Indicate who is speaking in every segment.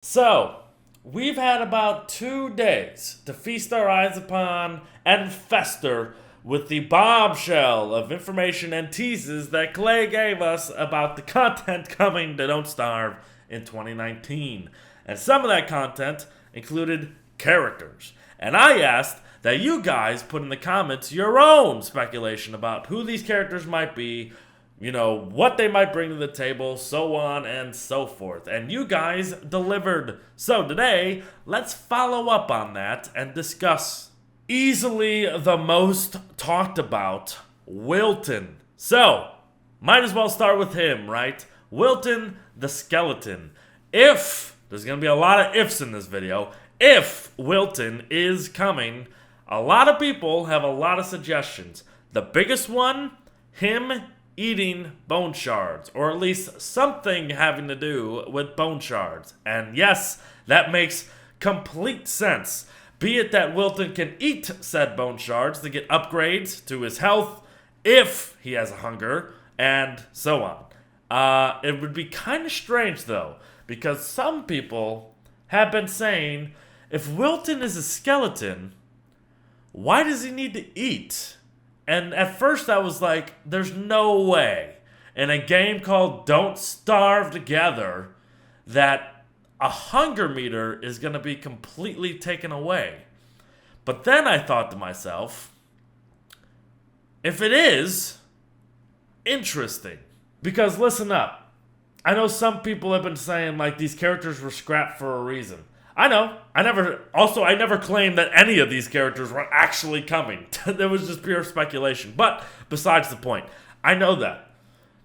Speaker 1: So, we've had about 2 days to feast our eyes upon and fester with the bombshell of information and teases that Clay gave us about the content coming to Don't Starve in 2019. And some of that content included characters. And I asked that you guys put in the comments your own speculation about who these characters might be, what they might bring to the table, so on and so forth. And you guys delivered. So today, let's follow up on that and discuss easily the most talked about Wilton. So, might as well start with him, right? Wilton the Skeleton. If, there's going to be a lot of ifs in this video, if Wilton is coming, a lot of people have a lot of suggestions. The biggest one, him eating bone shards, or at least something having to do with bone shards. And yes, that makes complete sense. Be it that Wilton can eat said bone shards to get upgrades to his health if he has a hunger, and so on. It would be kind of strange though, because some people have been saying, if Wilton is a skeleton, why does he need to eat? And at first I was like, there's no way in a game called Don't Starve Together that a hunger meter is going to be completely taken away. But then I thought to myself, if it is, interesting. Because listen up, I know some people have been saying like these characters were scrapped for a reason. I know. I never claimed that any of these characters were actually coming. It was just pure speculation. But besides the point, I know that.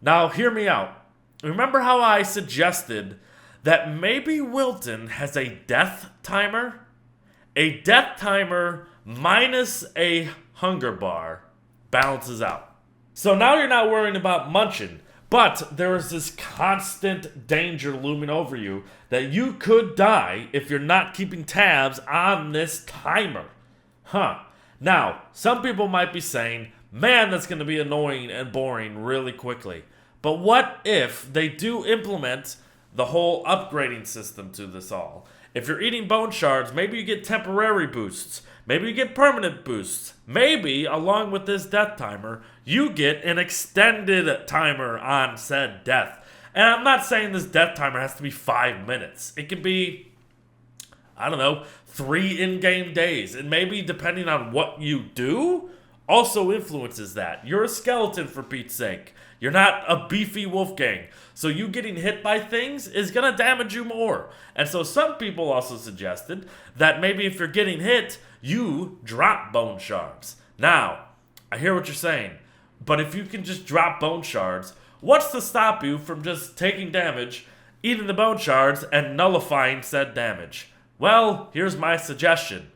Speaker 1: Now, hear me out. Remember how I suggested that maybe Wilton has a death timer? A death timer minus a hunger bar balances out. So now you're not worrying about munching. But there is this constant danger looming over you that you could die if you're not keeping tabs on this timer. Now, some people might be saying, man, that's going to be annoying and boring really quickly. But what if they do implement the whole upgrading system to this all? If you're eating bone shards, maybe you get temporary boosts. Maybe you get permanent boosts. Maybe, along with this death timer, you get an extended timer on said death. And I'm not saying this death timer has to be 5 minutes. It can be, 3 in-game days. And maybe depending on what you do, also influences that. You're a skeleton, for Pete's sake. You're not a beefy Wolfgang. So you getting hit by things is going to damage you more. And so some people also suggested that maybe if you're getting hit, you drop bone shards. Now, I hear what you're saying. But if you can just drop bone shards, what's to stop you from just taking damage, eating the bone shards, and nullifying said damage? Well, here's my suggestion.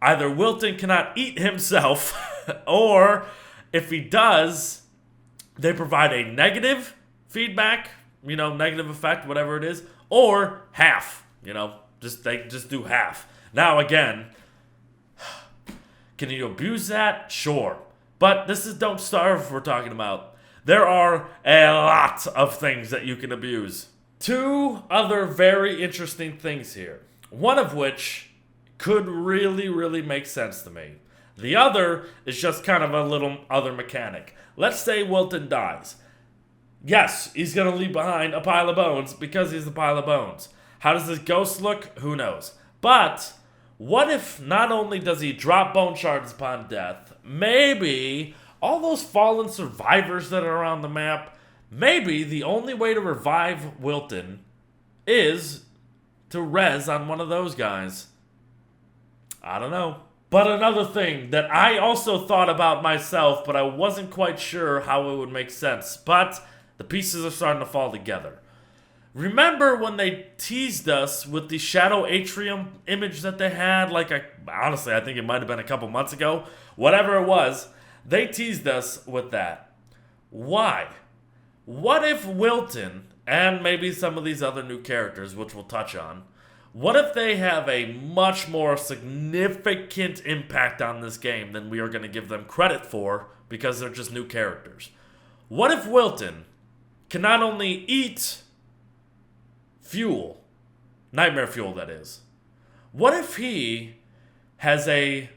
Speaker 1: Either Wilton cannot eat himself, or if he does, they provide a negative feedback, negative effect, whatever it is, or half, they just do half. Now again, can you abuse that? Sure. But this is Don't Starve we're talking about. There are a lot of things that you can abuse. 2 other very interesting things here. One of which could really, really make sense to me. The other is just kind of a little other mechanic. Let's say Wilton dies. Yes, he's going to leave behind a pile of bones because he's a pile of bones. How does this ghost look? Who knows? But what if not only does he drop bone shards upon death, maybe all those fallen survivors that are on the map, maybe the only way to revive Wilton is to res on one of those guys. I don't know. But another thing that I also thought about myself, but I wasn't quite sure how it would make sense. But the pieces are starting to fall together. Remember when they teased us with the Shadow Atrium image that they had? Honestly, I think it might have been a couple months ago. Whatever it was, they teased us with that. Why? What if Wilton, and maybe some of these other new characters, which we'll touch on, what if they have a much more significant impact on this game than we are going to give them credit for because they're just new characters? What if Wilton can not only eat fuel, Nightmare Fuel, that is. What if he has a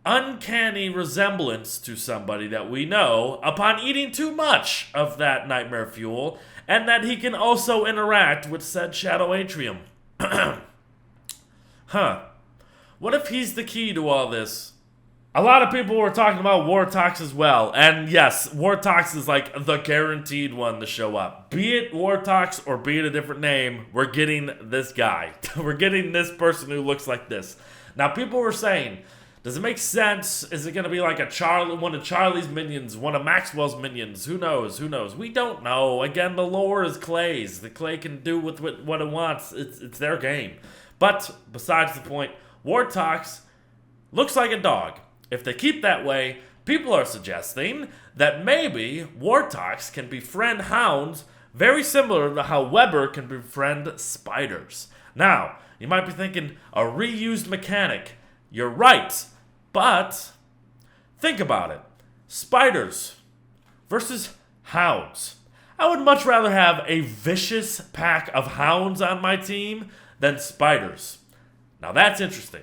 Speaker 1: uncanny resemblance to somebody that we know upon eating too much of that Nightmare Fuel, and that he can also interact with said Shadow Atrium? Huh. What if he's the key to all this? A lot of people were talking about Wartalks as well. And yes, Wartalks is like the guaranteed one to show up. Be it Wartalks or be it a different name, we're getting this guy. We're getting this person who looks like this. Now, people were saying, does it make sense? Is it going to be like one of Charlie's minions, one of Maxwell's minions? Who knows? Who knows? We don't know. Again, the lore is Clay's. The Clay can do with what it wants. It's their game. But besides the point, Wartalks looks like a dog. If they keep that way, people are suggesting that maybe Wartalks can befriend hounds very similar to how Weber can befriend spiders. Now, you might be thinking, a reused mechanic. You're right, but think about it. Spiders versus hounds. I would much rather have a vicious pack of hounds on my team than spiders. Now that's interesting.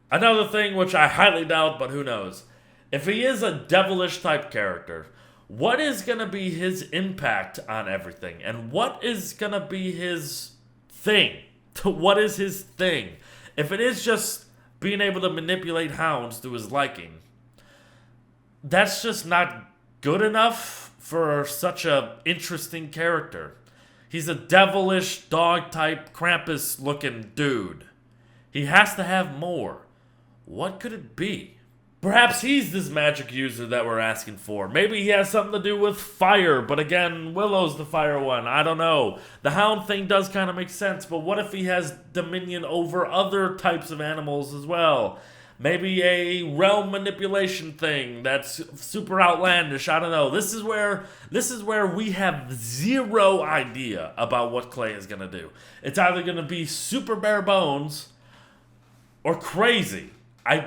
Speaker 1: Another thing which I highly doubt, but who knows. If he is a devilish type character, what is going to be his impact on everything? And what is going to be his thing? What is his thing? If it is just being able to manipulate hounds to his liking, that's just not good enough for such a interesting character. He's a devilish dog type Krampus looking dude. He has to have more. What could it be? Perhaps he's this magic user that we're asking for. Maybe he has something to do with fire, but again, Willow's the fire one. I don't know. The hound thing does kind of make sense, but what if he has dominion over other types of animals as well? Maybe a realm manipulation thing that's super outlandish. I don't know. This is where we have zero idea about what Clay is going to do. It's either going to be super bare bones or crazy.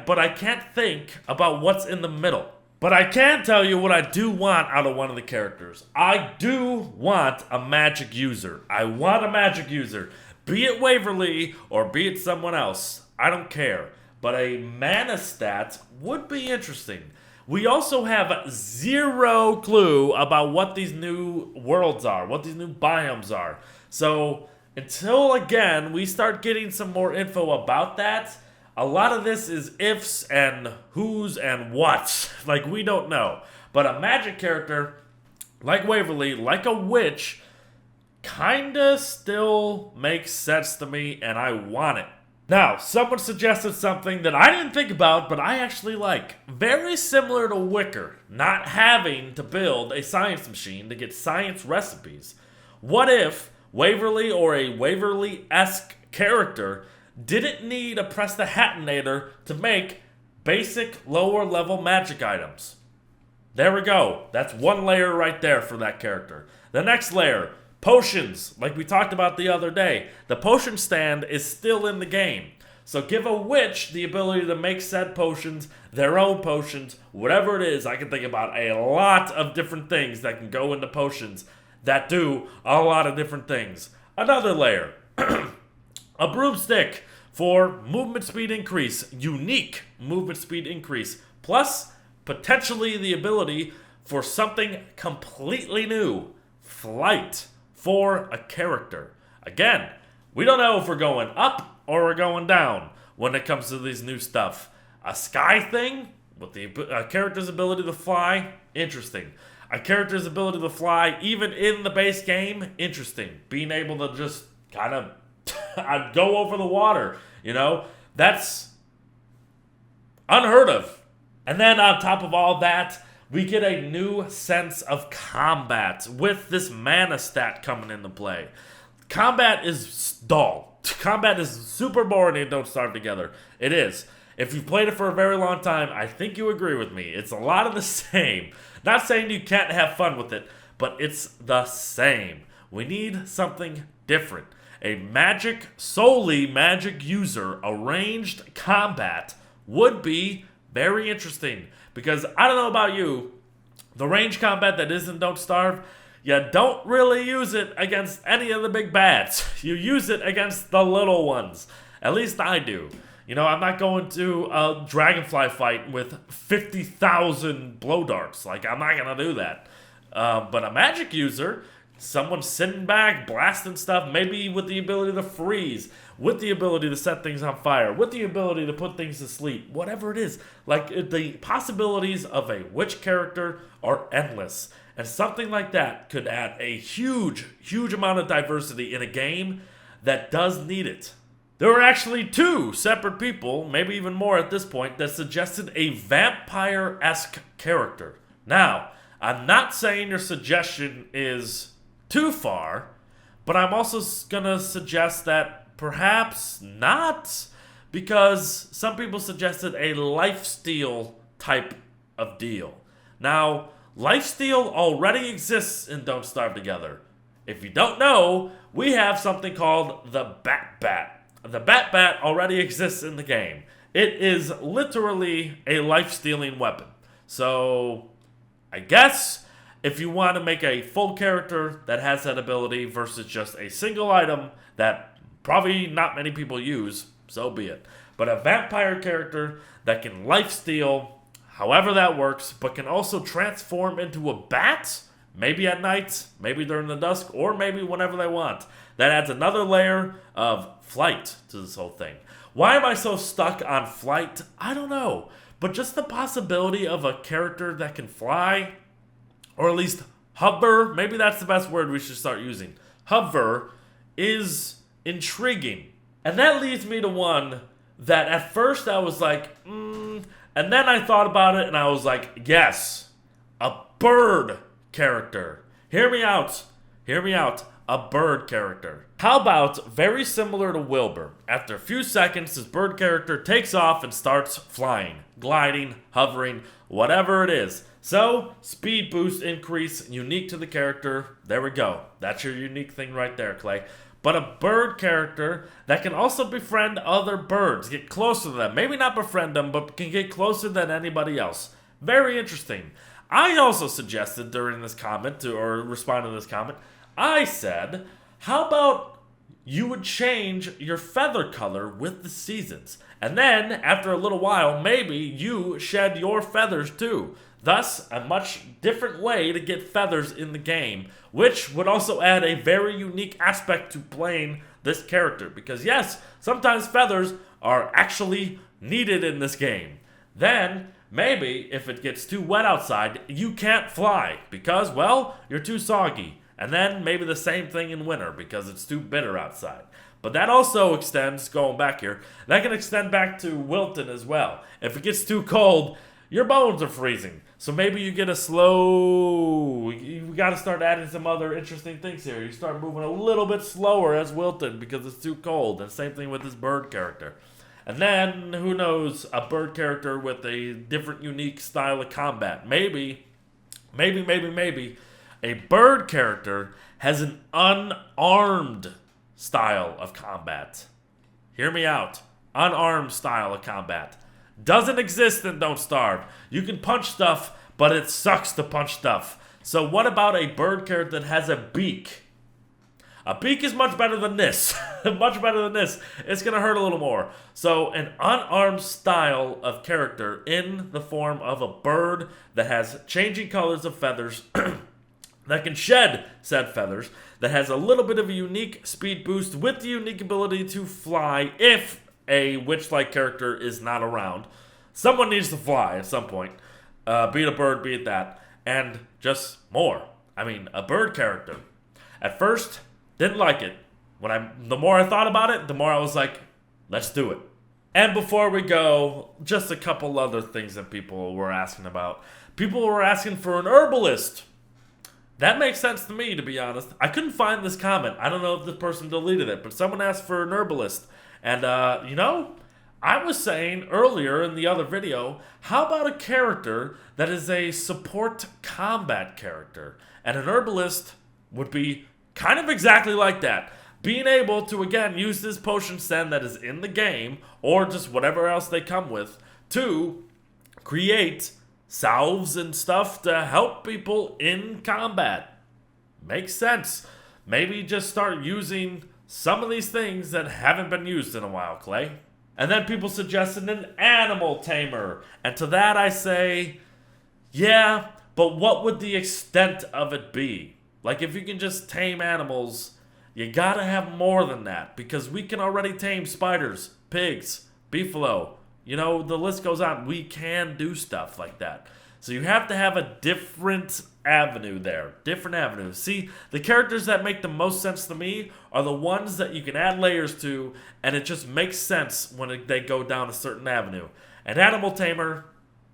Speaker 1: But I can't think about what's in the middle. But I can tell you what I do want out of one of the characters. I do want a magic user. I want a magic user. Be it Waverly or be it someone else. I don't care. But a mana stat would be interesting. We also have zero clue about what these new worlds are, what these new biomes are. So until, again, we start getting some more info about that, a lot of this is ifs and who's and what's. Like, we don't know. But a magic character, like Waverly, like a witch, kinda still makes sense to me, and I want it. Now, someone suggested something that I didn't think about, but I actually like. Very similar to Wicker, not having to build a science machine to get science recipes. What if Waverly or a Waverly-esque character didn't need a press the Hatinator to make basic lower level magic items? There we go. That's one layer right there for that character. The next layer, potions, like we talked about the other day. The potion stand is still in the game. So give a witch the ability to make said potions, their own potions, whatever it is. I can think about a lot of different things that can go into potions that do a lot of different things. Another layer, a broomstick for movement speed increase, unique movement speed increase, plus potentially the ability for something completely new, flight for a character. Again, we don't know if we're going up or we're going down when it comes to these new stuff. A sky thing with the character's ability to fly, interesting. A character's ability to fly even in the base game, interesting. Being able to just kind of I'd go over the water, that's unheard of. And then on top of all that, we get a new sense of combat with this mana stat coming into play. Combat is dull. Combat is super boring and don't start together. It is. If you've played it for a very long time, I think you agree with me. It's a lot of the same. Not saying you can't have fun with it, but it's the same. We need something different. A solely magic user, arranged combat would be very interesting. Because I don't know about you, the range combat that isn't Don't Starve you don't really use it against any of the big bads. You use it against the little ones. At least I do. You know, I'm not going to a dragonfly fight with 50,000 blow darts. Like, I'm not going to do that. But a magic user, someone sitting back, blasting stuff, maybe with the ability to freeze, with the ability to set things on fire, with the ability to put things to sleep, whatever it is. Like, the possibilities of a witch character are endless. And something like that could add a huge, huge amount of diversity in a game that does need it. There were actually 2 separate people, maybe even more at this point, that suggested a vampire-esque character. Now, I'm not saying your suggestion is too far, but I'm also going to suggest that perhaps not, because some people suggested a lifesteal type of deal. Now, lifesteal already exists in Don't Starve Together. If you don't know, we have something called the Bat. The Bat already exists in the game. It is literally a life-stealing weapon. So, I guess if you want to make a full character that has that ability versus just a single item that probably not many people use, so be it. But a vampire character that can life-steal, however that works, but can also transform into a bat, maybe at night, maybe during the dusk, or maybe whenever they want. That adds another layer of flight to this whole thing. Why am I so stuck on flight? I don't know. But just the possibility of a character that can fly, or at least hover, maybe that's the best word we should start using. Hover is intriguing. And that leads me to one that at first I was like, and then I thought about it and I was like, yes, a bird character. Hear me out. A bird character. How about very similar to Wilbur? After a few seconds, this bird character takes off and starts flying, gliding, hovering, whatever it is. So, speed boost increase, unique to the character. There we go. That's your unique thing right there, Clay. But a bird character that can also befriend other birds, get closer to them. Maybe not befriend them, but can get closer than anybody else. Very interesting. I also suggested during this comment, or responding to this comment, I said, how about you would change your feather color with the seasons? And then, after a little while, maybe you shed your feathers too. Thus, a much different way to get feathers in the game, which would also add a very unique aspect to playing this character. Because yes, sometimes feathers are actually needed in this game. Then, maybe, if it gets too wet outside, you can't fly because, well, you're too soggy. And then maybe the same thing in winter because it's too bitter outside. But that also extends, going back here, that can extend back to wilting as well. If it gets too cold, your bones are freezing. So maybe you get a slow, you got to start adding some other interesting things here. You start moving a little bit slower as wilting because it's too cold. And same thing with this bird character. And then, who knows, a bird character with a different, unique style of combat. Maybe, a bird character has an unarmed style of combat. Hear me out. Unarmed style of combat. Doesn't exist in Don't Starve. You can punch stuff, but it sucks to punch stuff. So what about a bird character that has a beak? A beak is much better than this. Much better than this. It's going to hurt a little more. So an unarmed style of character in the form of a bird that has changing colors of feathers that can shed said feathers, that has a little bit of a unique speed boost with the unique ability to fly if a witch-like character is not around. Someone needs to fly at some point. Be it a bird, be it that. And just more. I mean, a bird character. At first, didn't like it. The more I thought about it, the more I was like, let's do it. And before we go, just a couple other things that people were asking about. People were asking for an herbalist. That makes sense to me, to be honest. I couldn't find this comment. I don't know if this person deleted it, but someone asked for an herbalist. And, I was saying earlier in the other video, how about a character that is a support combat character? And an herbalist would be kind of exactly like that. Being able to, again, use this potion stand that is in the game, or just whatever else they come with, to create salves and stuff to help people in combat. Makes sense. Maybe just start using some of these things that haven't been used in a while, Clay. And then people suggested an animal tamer. And to that I say, yeah, but what would the extent of it be? Like, if you can just tame animals, you gotta have more than that. Because we can already tame spiders, pigs, beefalo. You know, the list goes on. We can do stuff like that. So you have to have a different avenue there. Different avenue. See, the characters that make the most sense to me are the ones that you can add layers to, and it just makes sense when they go down a certain avenue. An animal tamer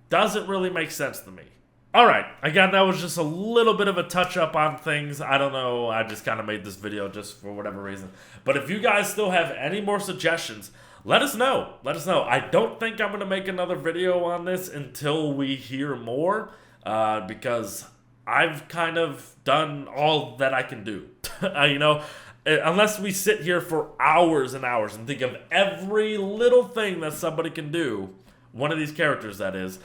Speaker 1: doesn't really make sense to me. Alright, again, that was just a little bit of a touch-up on things. I don't know, I just kind of made this video just for whatever reason. But if you guys still have any more suggestions, let us know. Let us know. I don't think I'm going to make another video on this until we hear more, because I've kind of done all that I can do. You know, unless we sit here for hours and hours and think of every little thing that somebody can do, one of these characters that is,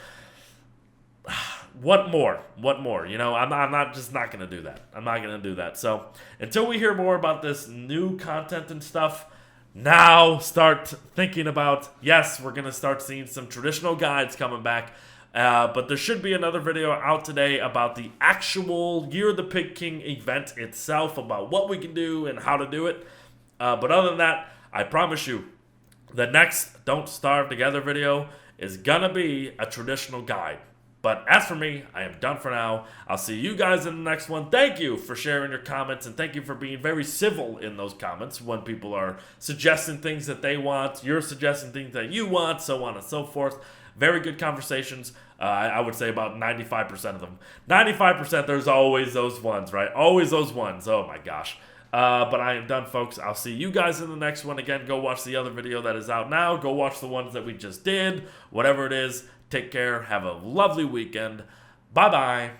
Speaker 1: what more? What more? You know, I'm not going to do that. I'm not going to do that. So until we hear more about this new content and stuff, now start thinking about, yes, we're going to start seeing some traditional guides coming back. But there should be another video out today about the actual Year of the Pig King event itself, about what we can do and how to do it. But other than that, I promise you, the next Don't Starve Together video is going to be a traditional guide. But as for me, I am done for now. I'll see you guys in the next one. Thank you for sharing your comments, and thank you for being very civil in those comments when people are suggesting things that they want. You're suggesting things that you want, so on and so forth. Very good conversations. I would say about 95% of them. 95%, there's always those ones, right? Always those ones. Oh my gosh. But I am done, folks. I'll see you guys in the next one. Again, go watch the other video that is out now. Go watch the ones that we just did. Whatever it is. Take care. Have a lovely weekend. Bye-bye.